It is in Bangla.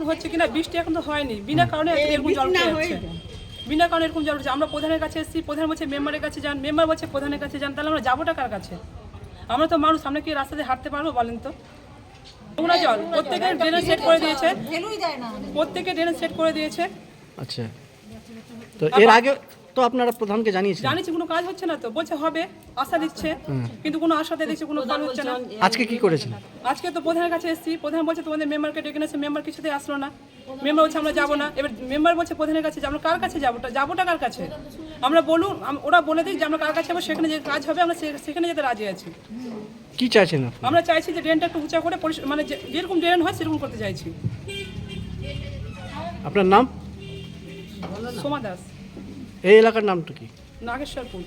হচ্ছে কিনা, বৃষ্টি এখন তো হয়নি, বিনা কারণে এরকম জল উঠে যাচ্ছে, বিনা কারণে এরকম জল উঠছে। আমরা প্রধানের কাছে এসেছি, প্রধান বলছে মেম্বারের কাছে যান, মেম্বার বলছে প্রধানের কাছে যান, তাহলে আমরা যাবোটা কার কাছে? আমরা তো মানুষ, আমরা কি রাস্তাতে হাঁটতে পারবো বলেন তো? নোংরা জল প্রত্যেকের ড্রেনেজ সেট করে দিয়েছে, প্রত্যেকে ড্রেনেজ সেট করে দিয়েছে। আচ্ছা, তো এর আগে তো আপনারা প্রধানকে জানিয়েছেন? জানিছি, কোনো কাজ হচ্ছে না তো, বলছে হবে, আশা দিচ্ছে, কিন্তু কোনো আশাতে দেখছি কোনো কাজ হচ্ছে না। আজকে কি করেছেন? আজকে তো প্রধানের কাছে এসেছি, প্রধান বলছে তোমাদের মেম্বারকে ডেকে নিয়েছে, মেম্বার কিছুতেই আসলো না, মেম্বার বলছে আমরা যাবো না। এবার মেম্বার বলছে প্রধানের কাছে, আমরা কার কাছে যাবোটা কার কাছে? আমরা বলুন, ওরা বলে দিই যে আমরা কার কাছে যাবো, সেখানে যে কাজ হবে আমরা সেখানে যেতে রাজি আছি। কি চাইছেন আপনি? আমরা চাইছি যে ড্রেনটা একটু উঁচা করে মানে যেরকম ড্রেন হয় সেরকম করতে চাইছি। আপনার নাম? সোমা দাস, এই এলাকার নামটা কি? নাগেশ্বরপুর।